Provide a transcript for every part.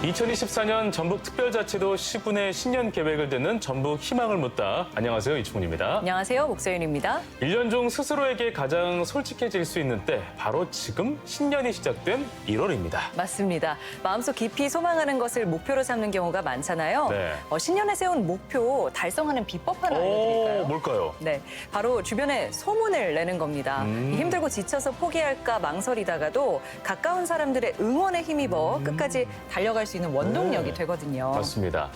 2024년 전북특별자치도 시군의 신년 계획을 듣는 전북 희망을 묻다. 안녕하세요, 이충훈입니다. 안녕하세요, 목서윤입니다. 1년 중 스스로에게 가장 솔직해질 수 있는 때, 바로 지금 신년이 시작된 1월입니다. 맞습니다. 마음속 깊이 소망하는 것을 목표로 삼는 경우가 많잖아요. 네. 신년에 세운 목표 달성하는 비법 하나 알려드릴까요? 뭘까요? 네, 바로 주변에 소문을 내는 겁니다. 힘들고 지쳐서 포기할까 망설이다가도 가까운 사람들의 응원에 힘입어 끝까지 달려갈 수 있는 원동력이 되거든요. 맞습니다.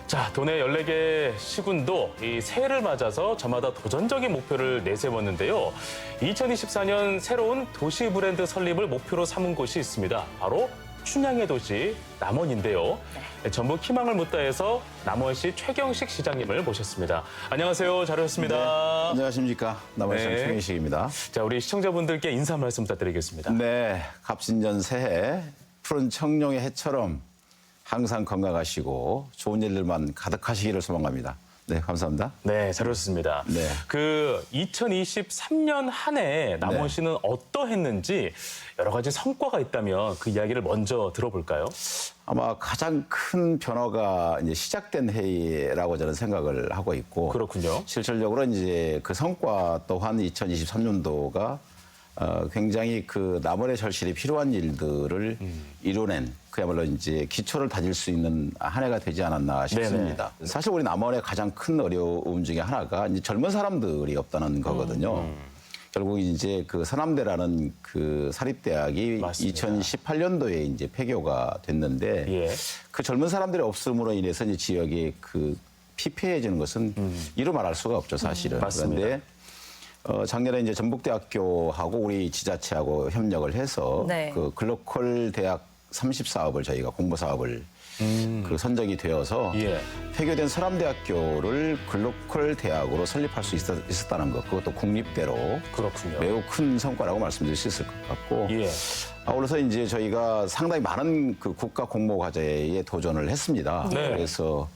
자, 도내 14개 시군도 이 새해를 맞아서 저마다 도전적인 목표를 내세웠는데요. 2024년 새로운 도시 브랜드 설립을 목표로 삼은 곳이 있습니다. 바로 춘향의 도시 남원인데요. 네, 전북 희망을 묻다에서 남원시 최경식 시장님을 모셨습니다. 안녕하세요. 잘 오셨습니다. 네, 안녕하십니까. 남원시장 네. 최경식입니다. 자, 우리 시청자분들께 인사 말씀 부탁드리겠습니다. 네, 갑신년 새해 푸른 청룡의 해처럼 항상 건강하시고 좋은 일들만 가득하시기를 소망합니다. 네, 감사합니다. 네, 잘 오셨습니다. 네. 2023년 한 해 남원시는 어떠했는지 여러 가지 성과가 있다면 그 이야기를 먼저 들어볼까요? 아마 가장 큰 변화가 이제 시작된 해라고 저는 생각을 하고 있고, 그렇군요. 실질적으로 이제 그 성과 또한 2023년도가 굉장히 그 남원의 절실히 필요한 일들을 이뤄낸 그야말로 이제 기초를 다질 수 있는 한 해가 되지 않았나 싶습니다. 사실 우리 남원의 가장 큰 어려움 중에 하나가 이제 젊은 사람들이 없다는 거거든요. 결국 이제 그 서남대라는 그 사립대학이 맞습니다. 2018년도에 이제 폐교가 됐는데 예. 그 젊은 사람들이 없음으로 인해서 이제 지역이 그 피폐해지는 것은 이루 말할 수가 없죠, 사실은. 맞습니다. 그런데 작년에 이제 전북대학교하고 우리 지자체하고 협력을 해서 네. 그 글로컬 대학 30사업을 저희가 공모 사업을 그 선정이 되어서 예. 폐교된 서남대학교를 글로컬 대학으로 설립할 수 있었다는 것, 그것도 국립대로 그렇군요. 매우 큰 성과라고 말씀드릴 수 있을 것 같고, 예. 아울러서 이제 저희가 상당히 많은 그 국가 공모 과제에 도전을 했습니다. 네. 그래서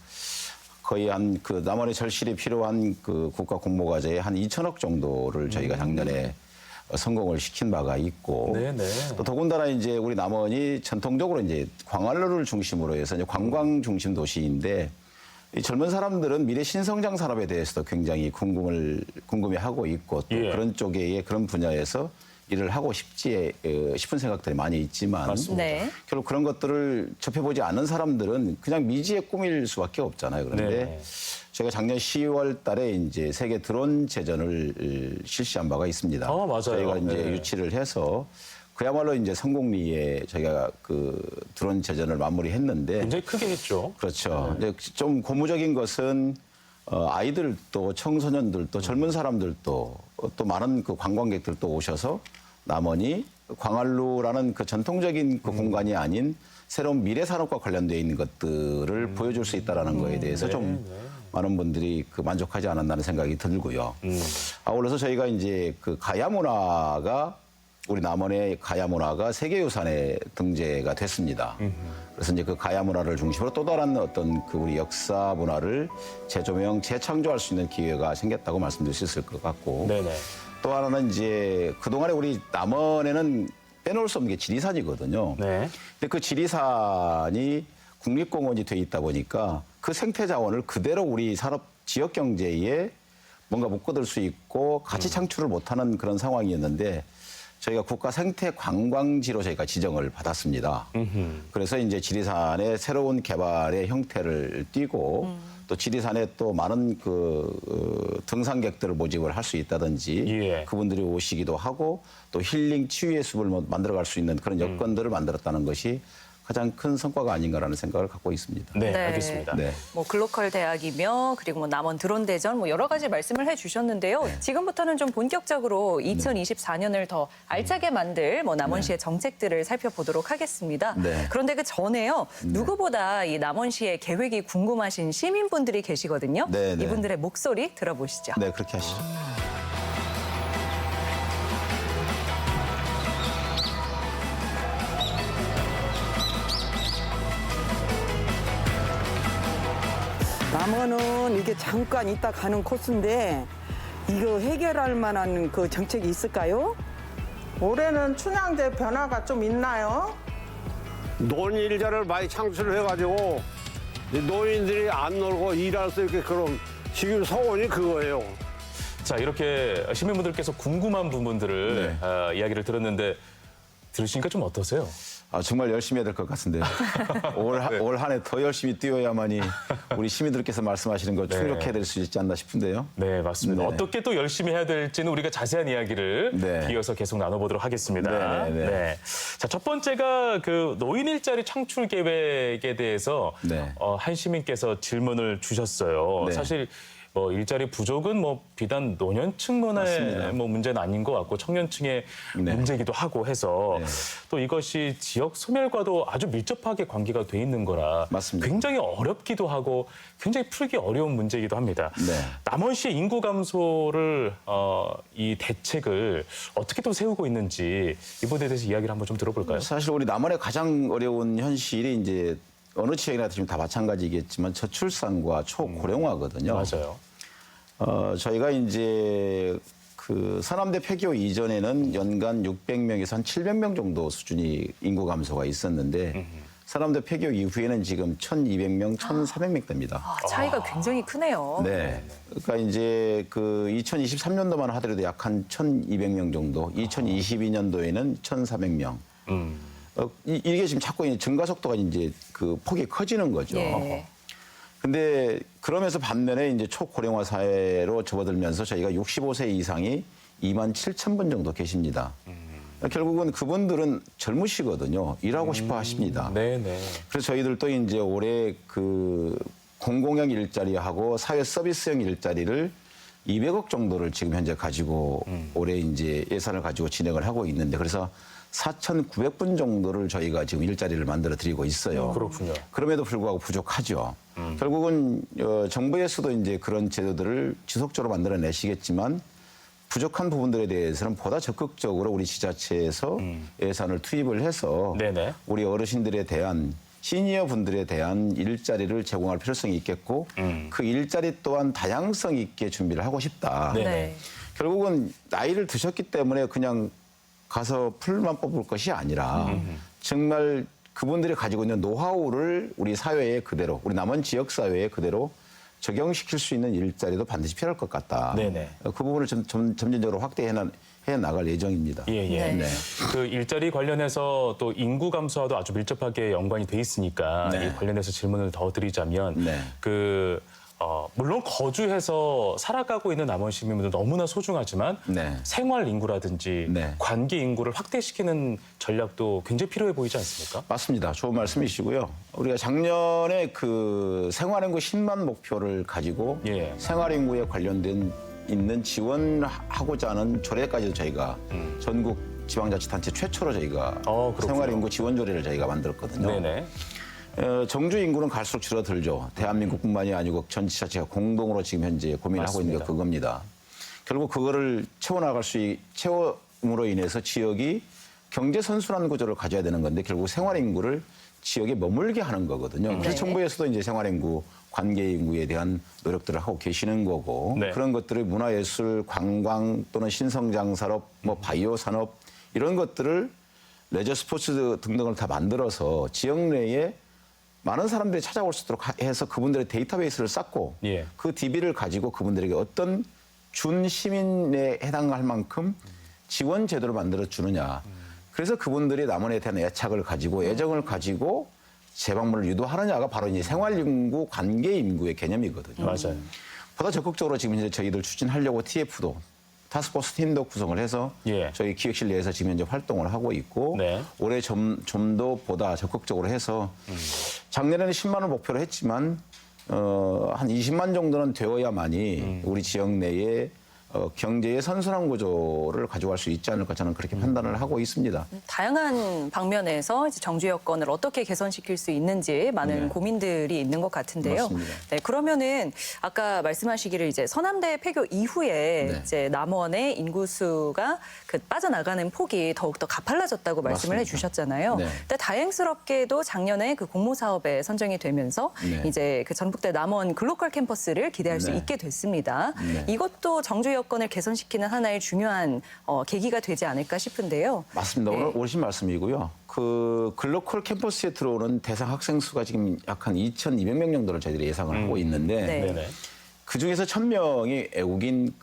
거의 한 그 남원의 절실히 필요한 그 국가 공모 과제에 한 2천억 정도를 저희가 작년에 성공을 시킨 바가 있고, 네네. 또 더군다나 이제 우리 남원이 전통적으로 이제 광활로를 중심으로 해서 이제 관광 중심 도시인데, 이 젊은 사람들은 미래 신성장 산업에 대해서도 굉장히 궁금해하고 있고, 또 예. 그런 쪽에 그런 분야에서 일을 하고 싶은 생각들이 많이 있지만, 맞습니다. 네. 결국 그런 것들을 접해보지 않은 사람들은 그냥 미지의 꿈일 수밖에 없잖아요. 그런데 네. 제가 작년 10월 달에 이제 세계 드론 제전을 실시한 바가 있습니다. 맞아요. 저희가 이제 네. 유치를 해서 그야말로 이제 성공리에 저희가 그 드론 제전을 마무리했는데, 굉장히 크게 했죠. 그렇죠. 근데 좀 고무적인 것은 아이들도 청소년들도 젊은 사람들도 또 많은 그 관광객들도 오셔서 남원이 광활루라는 그 전통적인 그 공간이 아닌 새로운 미래 산업과 관련되어 있는 것들을 보여줄 수 있다라는 거에 대해서 좀 많은 분들이 그 만족하지 않았다는 생각이 들고요. 아울러서 저희가 이제 그 가야 문화가 우리 남원의 가야 문화가 세계유산에 등재가 됐습니다. 그래서 이제 그 가야 문화를 중심으로 또 다른 어떤 그 우리 역사 문화를 재조명, 재창조할 수 있는 기회가 생겼다고 말씀드릴 수 있을 것 같고, 네네. 또 하나는 이제 그동안에 우리 남원에는 빼놓을 수 없는 게 지리산이거든요. 네. 근데 그 지리산이 국립공원이 돼 있다 보니까 그 생태 자원을 그대로 우리 산업 지역 경제에 뭔가 묶어둘 수 있고 가치 창출을 못하는 그런 상황이었는데, 저희가 국가 생태 관광지로 저희가 지정을 받았습니다. 그래서 이제 지리산의 새로운 개발의 형태를 띠고, 또 지리산에 또 많은 그 등산객들을 모집을 할 수 있다든지, 예. 그분들이 오시기도 하고 또 힐링 치유의 숲을 만들어갈 수 있는 그런 여건들을 만들었다는 것이 가장 큰 성과가 아닌가라는 생각을 갖고 있습니다. 네, 네. 알겠습니다. 네. 뭐 글로컬 대학이며 그리고 뭐 남원 드론 대전 뭐 여러 가지 말씀을 해주셨는데요. 지금부터는 좀 본격적으로 2024년을 더 알차게 만들 뭐 남원시의 정책들을 살펴보도록 하겠습니다. 네. 그런데 그 전에요. 누구보다 이 남원시의 계획이 궁금하신 시민분들이 계시거든요. 네, 네. 이분들의 목소리 들어보시죠. 네, 그렇게 하시죠. 남원은 이게 잠깐 있다 가는 코스인데 이거 해결할 만한 그 정책이 있을까요? 올해는 춘향제 변화가 좀 있나요? 논일자를 많이 창출을 해가지고 노인들이 안 놀고 일할 수 있게 그런 지금 소원이 그거예요. 자, 이렇게 시민분들께서 궁금한 부분들을 이야기를 들었는데 들으시니까 좀 어떠세요? 정말 열심히 해야 될 것 같은데요. 올 한 해 더 열심히 뛰어야만이 우리 시민들께서 말씀하시는 거 충족해야 될 수 있지 않나 싶은데요. 네, 맞습니다. 네. 어떻게 또 열심히 해야 될지는 우리가 자세한 이야기를 네. 이어서 계속 나눠보도록 하겠습니다. 네. 자, 첫 번째가 그 노인 일자리 창출 계획에 대해서 네. 한 시민께서 질문을 주셨어요. 네. 사실 일자리 부족은 비단 노년층만의 맞습니다. 문제는 아닌 것 같고 청년층의 네. 문제이기도 하고 해서 네. 또 이것이 지역 소멸과도 아주 밀접하게 관계가 돼 있는 거라 맞습니다. 굉장히 어렵기도 하고 굉장히 풀기 어려운 문제이기도 합니다. 네. 남원시의 인구 감소를 이 대책을 어떻게 또 세우고 있는지 이 부분에 대해서 이야기를 한번 좀 들어볼까요? 사실 우리 남원의 가장 어려운 현실이 이제 어느 지역이나 지금 다 마찬가지겠지만 저출산과 초고령화거든요. 맞아요. 저희가 이제 그 서남대 폐교 이전에는 연간 600명에서 한 700명 정도 수준이 인구 감소가 있었는데 서남대 폐교 이후에는 지금 1,200명, 1,400명 됩니다. 차이가 굉장히 크네요. 네. 그러니까 이제 그 2023년도만 하더라도 약 한 1,200명 정도, 2022년도에는 1,400명. 이게 지금 자꾸 이제 증가 속도가 이제 그 폭이 커지는 거죠. 예. 근데 그러면서 반면에 이제 초고령화 사회로 접어들면서 저희가 65세 이상이 27,000분 정도 계십니다. 결국은 그분들은 젊으시거든요. 일하고 싶어 하십니다. 네네. 그래서 저희들도 이제 올해 그 공공형 일자리하고 사회 서비스형 일자리를 200억 정도를 지금 현재 가지고 올해 이제 예산을 가지고 진행을 하고 있는데 그래서 4,900분 정도를 저희가 지금 일자리를 만들어 드리고 있어요. 그렇군요. 그럼에도 불구하고 부족하죠. 결국은 정부에서도 이제 그런 제도들을 지속적으로 만들어 내시겠지만 부족한 부분들에 대해서는 보다 적극적으로 우리 지자체에서 예산을 투입을 해서 네네. 우리 어르신들에 대한 시니어 분들에 대한 일자리를 제공할 필요성이 있겠고 그 일자리 또한 다양성 있게 준비를 하고 싶다. 네네. 결국은 나이를 드셨기 때문에 그냥 가서 풀만 뽑을 것이 아니라 정말 그분들이 가지고 있는 노하우를 우리 사회에 그대로 우리 남원 지역 사회에 그대로 적용시킬 수 있는 일자리도 반드시 필요할 것 같다. 네네. 그 부분을 점진적으로 확대해 나갈 예정입니다. 예. 네. 그 일자리 관련해서 또 인구 감소와도 아주 밀접하게 연관이 돼 있으니까 네. 이 관련해서 질문을 더 드리자면 네. 물론 거주해서 살아가고 있는 남원 시민분들 너무나 소중하지만 네. 생활 인구라든지 네. 관계 인구를 확대시키는 전략도 굉장히 필요해 보이지 않습니까? 맞습니다. 좋은 말씀이시고요. 우리가 작년에 그 생활인구 10만 목표를 가지고 예. 생활인구에 관련된 있는 지원하고자 하는 조례까지도 저희가 전국 지방자치단체 최초로 저희가 그렇군요. 생활인구 지원 조례를 저희가 만들었거든요. 네네. 정주 인구는 갈수록 줄어들죠. 대한민국뿐만이 아니고 전 지자체가 공동으로 지금 현재 고민하고 있는 게 맞습니다. 그겁니다. 결국 그거를 채움으로 인해서 지역이 경제 선순환 구조를 가져야 되는 건데 결국 생활 인구를 지역에 머물게 하는 거거든요. 그래서 정부에서도 이제 생활 인구, 관계 인구에 대한 노력들을 하고 계시는 거고 네. 그런 것들을 문화예술, 관광 또는 신성장 산업, 바이오 산업 이런 것들을 레저 스포츠 등등을 다 만들어서 지역 내에 많은 사람들이 찾아올 수 있도록 해서 그분들의 데이터베이스를 쌓고 예. 그 DB를 가지고 그분들에게 어떤 준 시민에 해당할 만큼 지원 제도를 만들어 주느냐. 그래서 그분들이 남원에 대한 애착을 가지고 애정을 가지고 재방문을 유도하느냐가 바로 이제 생활인구, 관계인구의 개념이거든요. 맞아요. 보다 적극적으로 지금 이제 저희들 추진하려고 TF도 타스크포스 팀도 구성을 해서 예. 저희 기획실 내에서 지금 현재 활동을 하고 있고 네. 올해 좀 더 보다 적극적으로 해서 작년에는 10만 원 목표로 했지만 한 20만 정도는 되어야만이 우리 지역 내에 경제의 선순환 구조를 가져갈 수 있지 않을까 저는 그렇게 판단을 하고 있습니다. 다양한 방면에서 이제 정주 여건을 어떻게 개선시킬 수 있는지 많은 네. 고민들이 있는 것 같은데요. 맞습니다. 네, 그러면은 아까 말씀하시기를 이제 서남대 폐교 이후에 네. 이제 남원의 인구수가 빠져나가는 폭이 더욱더 가팔라졌다고 말씀을 맞습니다. 해주셨잖아요. 네. 근데 다행스럽게도 작년에 그 공모 사업에 선정이 되면서 네. 이제 그 전북대 남원 글로컬 캠퍼스를 기대할 수 네. 있게 됐습니다. 네. 이것도 정주 여건을 개선시키는 하나의 중요한 계기가 되지 않을까 싶은데요. 맞습니다. 네. 오늘 오신 말씀이고요. 그 글로컬 캠퍼스에 들어오는 대상 학생 수가 지금 약 한 2,200명 정도를 저희들이 예상을 하고 있는데 네. 네네. 그중에서 1,000명이 외국인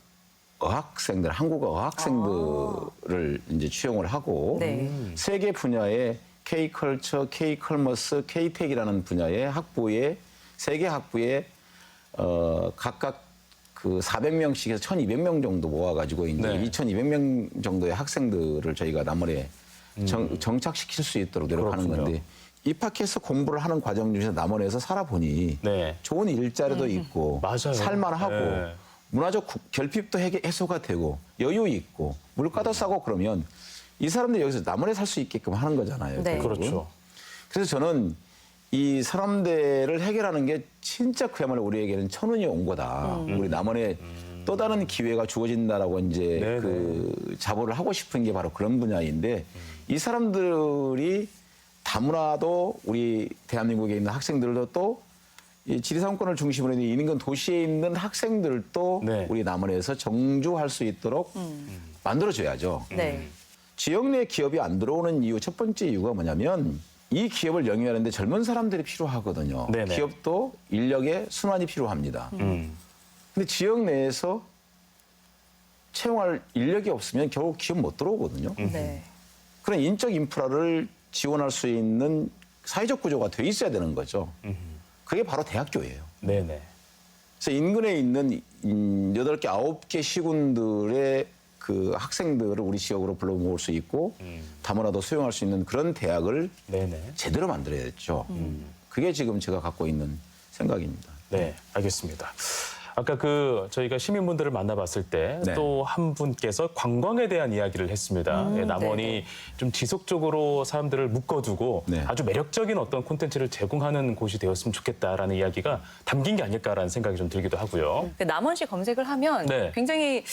어학생들, 한국어 어학생들을 이제 취용을 하고 네. 세 개 분야의 K컬처, K컬머스, K텍이라는 분야의 학부에 세 개 학부에 각각 그 400명씩에서 1,200명 정도 모아가지고 이제 네. 2,200명 정도의 학생들을 저희가 남원에 정착시킬 수 있도록 노력하는 그렇군요. 건데 입학해서 공부를 하는 과정 중에서 남원에서 살아보니 네. 좋은 일자리도 있고 맞아요. 살만하고 네. 문화적 결핍도 해소가 되고 여유 있고 물가도 싸고 그러면 이 사람들이 여기서 남원에 살 수 있게끔 하는 거잖아요. 네. 결국은. 그렇죠. 그래서 저는 이 사람들을 해결하는 게 진짜 그야말로 우리에게는 천운이 온 거다. 우리 남원에 또 다른 기회가 주어진다라고 이제 네네. 그 자부를 하고 싶은 게 바로 그런 분야인데 이 사람들이 다문화도 우리 대한민국에 있는 학생들도 또 이 지리산권을 중심으로 있는 인근 도시에 있는 학생들도 네. 우리 남원에서 정주할 수 있도록 만들어줘야죠. 네. 지역 내 기업이 안 들어오는 이유 첫 번째 이유가 뭐냐면 이 기업을 영위하는데 젊은 사람들이 필요하거든요. 네네. 기업도 인력의 순환이 필요합니다. 근데 지역 내에서 채용할 인력이 없으면 결국 기업 못 들어오거든요. 네. 그런 인적 인프라를 지원할 수 있는 사회적 구조가 돼 있어야 되는 거죠. 그게 바로 대학교예요. 네네. 그래서 인근에 있는 8개, 9개 시군들의 그 학생들을 우리 지역으로 불러 모을 수 있고 다문화도 수용할 수 있는 그런 대학을 네네. 제대로 만들어야죠. 그게 지금 제가 갖고 있는 생각입니다. 네, 알겠습니다. 아까 저희가 시민분들을 만나봤을 때 네. 또 한 분께서 관광에 대한 이야기를 했습니다. 예, 남원이 네네. 좀 지속적으로 사람들을 묶어두고 네. 아주 매력적인 어떤 콘텐츠를 제공하는 곳이 되었으면 좋겠다라는 이야기가 담긴 게 아닐까라는 생각이 좀 들기도 하고요. 남원시 검색을 하면 네. 굉장히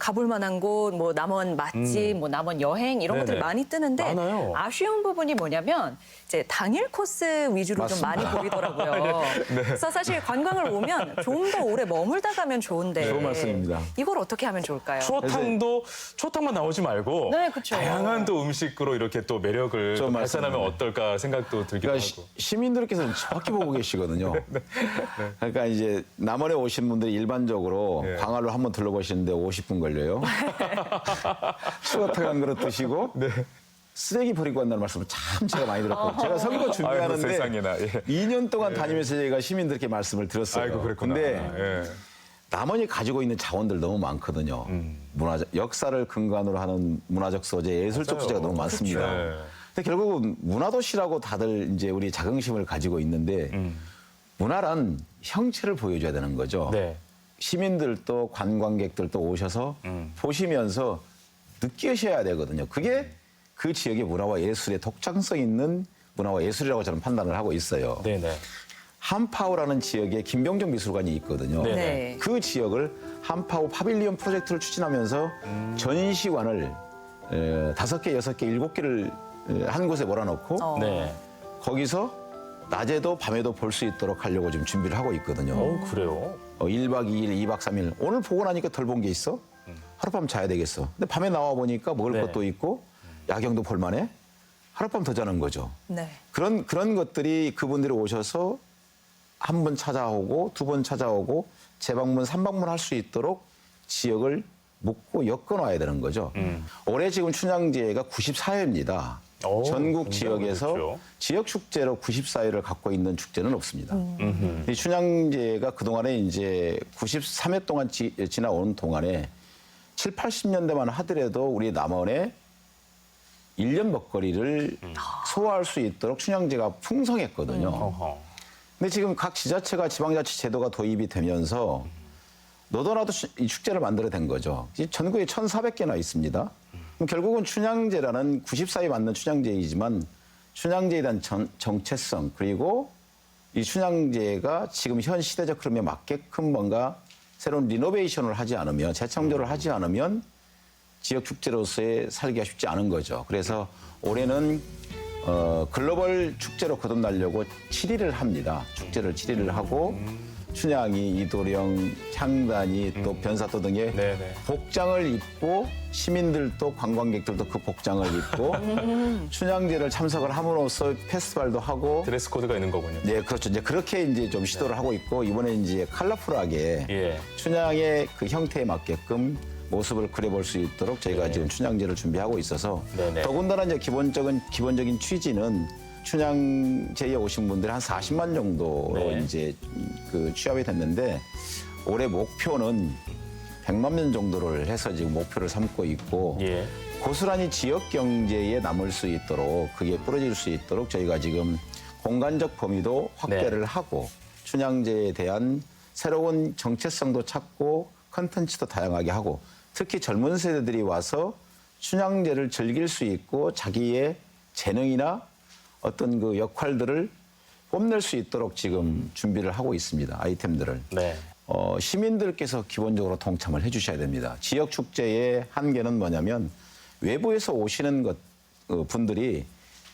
가볼 만한 곳, 뭐 남원 맛집, 뭐 남원 여행 이런 네네. 것들이 많이 뜨는데 많아요. 아쉬운 부분이 뭐냐면 이제 당일 코스 위주로 좀 많이 보이더라고요. 그래서 사실 관광을 오면 좀 더 오래 머물다 가면 좋은데 좋은 말씀입니다. 이걸 어떻게 하면 좋을까요? 추어탕만 나오지 말고 네, 그쵸. 다양한 또 음식으로 이렇게 또 매력을 좋은 또 발산하면 말씀입니다. 어떨까 생각도 들기도 그러니까 하고. 시민들께서는 정확히 보고 계시거든요. 그러니까 이제 남원에 오신 분들이 일반적으로 네. 광화로 한번 둘러보시는데 50분 걸려요. 추어탕 한 그릇 드시고 네. 쓰레기 버리고 간다는 말씀을 참 제가 많이 들었거든요. 제가 선거 아이고, 준비하는데 세상에나. 예. 2년 동안 다니면서 제가 시민들께 말씀을 들었어요. 아이고 그랬구나. 근데 예. 남원이 가지고 있는 자원들 너무 많거든요. 역사를 근간으로 하는 문화적 소재, 예술적 맞아요. 소재가 너무 많습니다. 그렇죠. 네. 근데 결국은 문화도시라고 다들 이제 우리 자긍심을 가지고 있는데 문화란 형체를 보여줘야 되는 거죠. 네. 시민들도 관광객들도 오셔서 보시면서 느끼셔야 되거든요. 그게 그 지역의 문화와 예술의 독창성 있는 문화와 예술이라고 저는 판단을 하고 있어요. 네네. 한파오라는 지역에 김병정 미술관이 있거든요. 네. 네. 그 지역을 한파오 파빌리온 프로젝트를 추진하면서 전시관을 5개, 6개, 7개를 한 곳에 몰아넣고 네. 거기서 낮에도 밤에도 볼 수 있도록 하려고 지금 준비를 하고 있거든요. 그래요? 1박 2일, 2박 3일. 오늘 보고 나니까 덜 본 게 있어? 하룻밤 자야 되겠어. 근데 밤에 나와 보니까 먹을 네. 것도 있고 야경도 볼만해? 하룻밤 더 자는 거죠. 네. 그런 것들이 그분들이 오셔서 한 번 찾아오고 두 번 찾아오고 재방문, 3방문 할 수 있도록 지역을 묶고 엮어놔야 되는 거죠. 올해 지금 춘향제가 94회입니다. 오, 전국 굉장히 지역에서 많죠. 지역 축제로 94회를 갖고 있는 축제는 없습니다. 이 춘향제가 그동안에 이제 93회 동안 지나온 동안에 7, 80년대만 하더라도 우리 남원에 1년 먹거리를 소화할 수 있도록 춘향제가 풍성했거든요. 어허. 근데 지금 각 지자체가 지방자치 제도가 도입이 되면서 너도나도 이 축제를 만들어낸 거죠. 전국에 1,400개나 있습니다. 그럼 결국은 춘향제라는 94에 맞는 춘향제이지만 춘향제에 대한 정체성 그리고 이 춘향제가 지금 현 시대적 흐름에 맞게끔 뭔가 새로운 리노베이션을 하지 않으면 재창조를 하지 않으면 지역 축제로서의 살기가 쉽지 않은 거죠. 그래서 올해는 글로벌 축제로 거듭나려고 7일을 합니다. 축제를 7일을 하고 춘향이, 이도령, 향단이 또 변사또 등의 네네. 복장을 입고 시민들도 관광객들도 그 복장을 입고 춘향제를 참석을 함으로써 페스티벌도 하고 드레스 코드가 있는 거군요. 네, 그렇죠. 이제 그렇게 이제 좀 시도를 하고 있고 이번에 이제 컬러풀하게 예. 춘향의 그 형태에 맞게끔 모습을 그려볼 수 있도록 저희가 지금 춘향제를 준비하고 있어서 네네. 더군다나 이제 기본적인 취지는 춘향제에 오신 분들이 한 40만 정도로 네. 이제 그 취합이 됐는데 올해 목표는 100만 명 정도를 해서 지금 목표를 삼고 있고 예. 고스란히 지역 경제에 남을 수 있도록 그게 뿌려질 수 있도록 저희가 지금 공간적 범위도 확대를 네. 하고 춘향제에 대한 새로운 정체성도 찾고 컨텐츠도 다양하게 하고 특히 젊은 세대들이 와서 춘향제를 즐길 수 있고 자기의 재능이나 어떤 그 역할들을 뽐낼 수 있도록 지금 준비를 하고 있습니다. 아이템들을. 네. 시민들께서 기본적으로 동참을 해주셔야 됩니다. 지역 축제의 한계는 뭐냐면 외부에서 오시는 분들이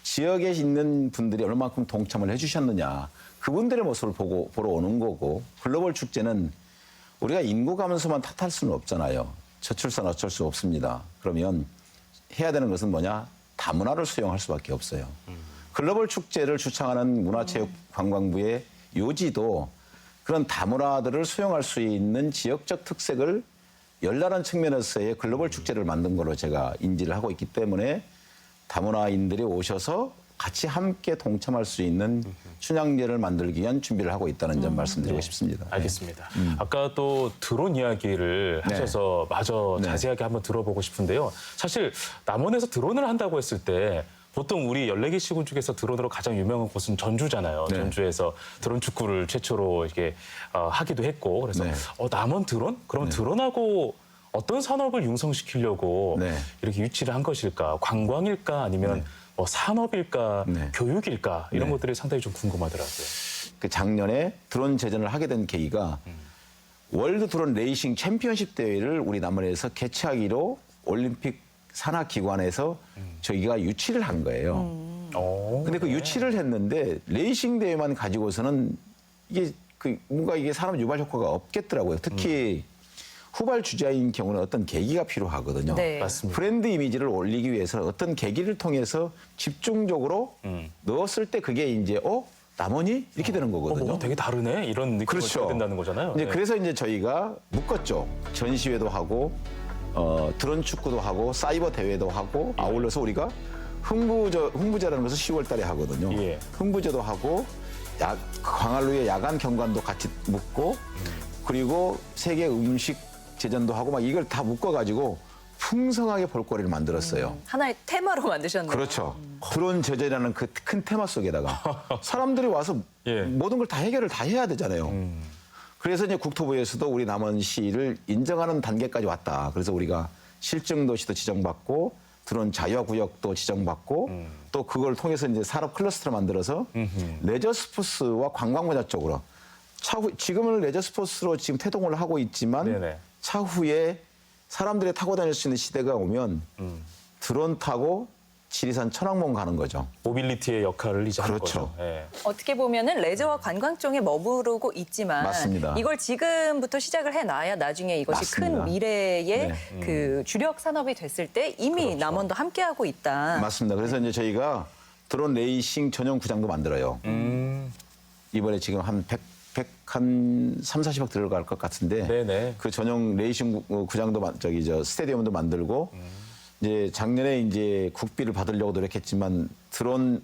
지역에 있는 분들이 얼마만큼 동참을 해주셨느냐 그분들의 모습을 보러 오는 거고 글로벌 축제는 우리가 인구 감소만 탓할 수는 없잖아요. 저출산 어쩔 수 없습니다. 그러면 해야 되는 것은 뭐냐? 다문화를 수용할 수밖에 없어요. 글로벌 축제를 주창하는 문화체육관광부의 요지도 그런 다문화들을 수용할 수 있는 지역적 특색을 열나는 측면에서의 글로벌 축제를 만든 걸로 제가 인지를 하고 있기 때문에 다문화인들이 오셔서 같이 함께 동참할 수 있는 춘향제를 만들기 위한 준비를 하고 있다는 점 말씀드리고 싶습니다. 알겠습니다. 아까 또 드론 이야기를 네. 하셔서 마저 네. 자세하게 한번 들어보고 싶은데요. 사실 남원에서 드론을 한다고 했을 때 보통 우리 14개 시군 중에서 드론으로 가장 유명한 곳은 전주잖아요. 네. 전주에서 드론 축구를 최초로 이렇게 하기도 했고 그래서 네. 남원 드론? 그럼 드론하고 어떤 산업을 융성시키려고 네. 이렇게 유치를 한 것일까? 관광일까? 아니면 뭐 산업일까? 네. 교육일까? 이런 네. 것들이 상당히 좀 궁금하더라고요. 그 작년에 드론 제전을 하게 된 계기가 월드 드론 레이싱 챔피언십 대회를 우리 남원에서 개최하기로 올림픽 산하기관에서 저희가 유치를 한 거예요. 근데 그 유치를 했는데 레이싱 대회만 가지고서는 이게 뭔가 이게 산업 유발 효과가 없겠더라고요. 특히 후발 주자인 경우는 어떤 계기가 필요하거든요. 네. 맞습니다. 브랜드 이미지를 올리기 위해서는 어떤 계기를 통해서 집중적으로 넣었을 때 그게 이제 남원이 이렇게 되는 거거든요. 뭐가 되게 다르네 이런 느낌을 그렇죠. 줘야 된다는 거잖아요. 이제 네. 그래서 이제 저희가 묶었죠. 전시회도 하고 드론 축구도 하고 사이버 대회도 하고 아울러서 우리가 흥부제라는 것을 10월 달에 하거든요. 예. 흥부제도 하고 광활루의 야간 경관도 같이 묶고 그리고 세계 음식 제전도 하고 막 이걸 다 묶어가지고 풍성하게 볼거리를 만들었어요. 하나의 테마로 만드셨네요. 그렇죠. 드론 제재라는 그 큰 테마 속에다가 사람들이 와서 예. 모든 걸 다 해결을 다 해야 되잖아요. 그래서 이제 국토부에서도 우리 남원시를 인정하는 단계까지 왔다. 그래서 우리가 실증도시도 지정받고 드론 자유구역도 지정받고 또 그걸 통해서 이제 산업 클러스터를 만들어서 레저 스포츠와 관광 분야 쪽으로 지금은 레저 스포츠로 지금 태동을 하고 있지만 네네. 차후에 사람들이 타고 다닐 수 있는 시대가 오면 드론 타고 지리산 천왕봉 가는 거죠. 모빌리티의 역할을 이제 하는 그렇죠. 거죠. 예. 어떻게 보면은 레저와 관광 쪽에 머무르고 있지만 맞습니다. 이걸 지금부터 시작을 해놔야 나중에 이것이 맞습니다. 큰 미래의 네. 그 주력 산업이 됐을 때 이미 그렇죠. 남원도 함께하고 있다. 맞습니다. 그래서 이제 저희가 드론 레이싱 전용 구장도 만들어요. 이번에 지금 한 3, 40억 들어갈 것 같은데 네네. 그 전용 레이싱 구장도 스테디움도 만들고 이제 작년에 이제 국비를 받으려고 노력했지만 드론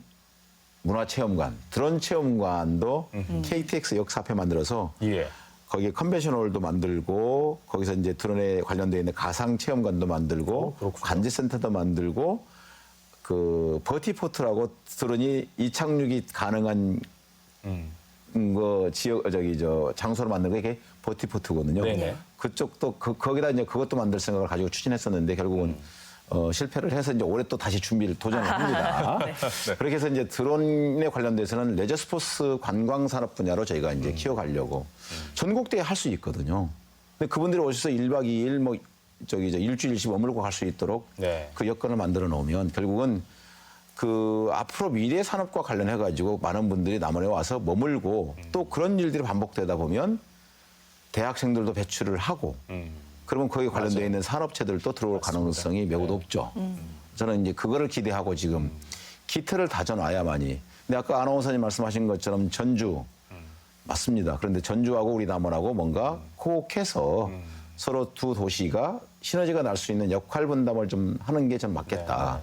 문화체험관, 드론 체험관도 KTX 역사 앞에 만들어서 예. 거기에 컨벤션홀도 만들고 거기서 이제 드론에 관련되어 있는 가상 체험관도 만들고 그렇군요. 관제센터도 만들고 그 버티포트라고 드론이 이착륙이 가능한 장소로 만든 게 버티포트거든요. 네네. 그쪽도 거기다 이제 그것도 만들 생각을 가지고 추진했었는데 결국은 실패를 해서 이제 올해 또 다시 준비를 도전을 합니다. 그렇게 해서 이제 드론에 관련돼서는 레저 스포츠 관광 산업 분야로 저희가 이제 키워가려고 전국대회 할 수 있거든요. 근데 그분들이 오셔서 1박 2일 일주일씩 머물고 갈 수 있도록 네. 그 여건을 만들어 놓으면 결국은 그 앞으로 미래 산업과 관련해 가지고 많은 분들이 남원에 와서 머물고 또 그런 일들이 반복되다 보면 대학생들도 배출을 하고 그러면 거기에 관련되어 있는 산업체들도 들어올 가능성이 매우 높죠. 저는 이제 그거를 기대하고 지금 기틀을 다져놔야만이. 근데 아까 아나운서님 말씀하신 것처럼 전주 맞습니다. 그런데 전주하고 우리 남원하고 뭔가 호흡해서 서로 두 도시가 시너지가 날 수 있는 역할 분담을 좀 하는 게 좀 맞겠다.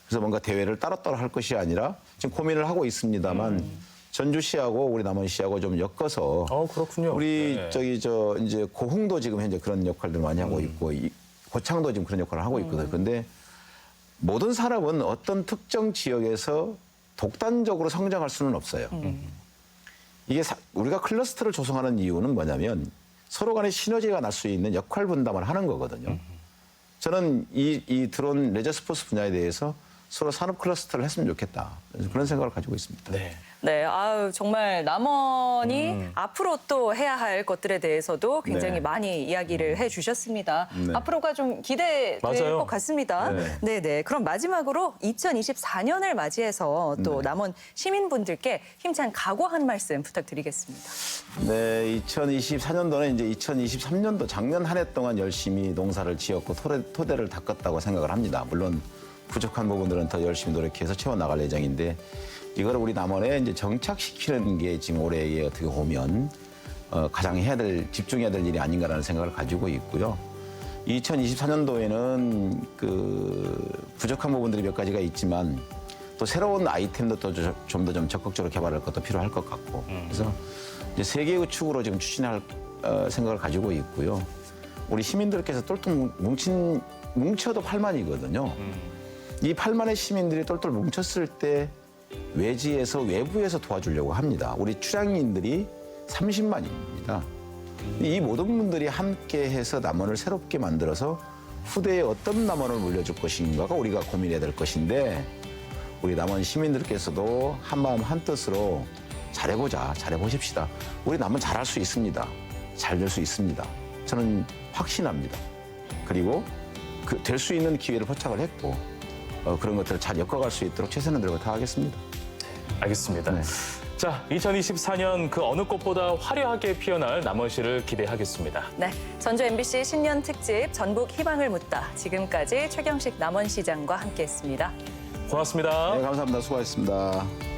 그래서 뭔가 대회를 따로따로 할 것이 아니라 지금 고민을 하고 있습니다만 전주시하고 우리 남원시하고 좀 엮어서 그렇군요. 우리 네. 이제 고흥도 지금 현재 그런 역할들을 많이 하고 있고 고창도 지금 그런 역할을 하고 있거든요. 근데 모든 산업은 어떤 특정 지역에서 독단적으로 성장할 수는 없어요. 이게 우리가 클러스터를 조성하는 이유는 뭐냐면 서로 간에 시너지가 날 수 있는 역할 분담을 하는 거거든요. 저는 이 드론 레저 스포츠 분야에 대해서 서로 산업 클러스터를 했으면 좋겠다. 그런 생각을 가지고 있습니다. 네. 네, 아유, 정말 남원이 앞으로 또 해야 할 것들에 대해서도 굉장히 네. 많이 이야기를 해 주셨습니다. 네. 앞으로가 좀 기대될 맞아요. 것 같습니다. 네. 네, 네. 그럼 마지막으로 2024년을 맞이해서 또 남원 시민분들께 힘찬 각오 한 말씀 부탁드리겠습니다. 네, 2024년도는 이제 2023년도 작년 한 해 동안 열심히 농사를 지었고 토대를 닦았다고 생각을 합니다. 물론 부족한 부분들은 더 열심히 노력해서 채워나갈 예정인데 이걸 우리 남원에 이제 정착시키는 게 지금 올해에 어떻게 보면 가장 집중해야 될 일이 아닌가라는 생각을 가지고 있고요. 2024년도에는 그 부족한 부분들이 몇 가지가 있지만 또 새로운 아이템도 또 좀 더 좀 적극적으로 개발할 것도 필요할 것 같고 그래서 이제 세 개의 축으로 지금 추진할 생각을 가지고 있고요. 우리 시민들께서 똘똘 뭉쳐도 8만이거든요. 이 8만의 시민들이 똘똘 뭉쳤을 때 외지에서 외부에서 도와주려고 합니다. 우리 출향인들이 30만입니다. 이 모든 분들이 함께해서 남원을 새롭게 만들어서 후대에 어떤 남원을 물려줄 것인가가 우리가 고민해야 될 것인데 우리 남원 시민들께서도 한마음 한뜻으로 잘해보자, 잘해보십시다. 우리 남원 잘할 수 있습니다. 잘 될 수 있습니다. 저는 확신합니다. 그리고 될 수 있는 기회를 포착을 했고 그런 것들을 잘 엮어갈 수 있도록 최선을 다해 다하겠습니다. 알겠습니다. 네. 자, 2024년 그 어느 꽃보다 화려하게 피어날 남원시를 기대하겠습니다. 네, 전주 MBC 신년 특집 전북 희망을 묻다. 지금까지 최경식 남원시장과 함께했습니다. 고맙습니다. 네, 감사합니다. 수고하셨습니다.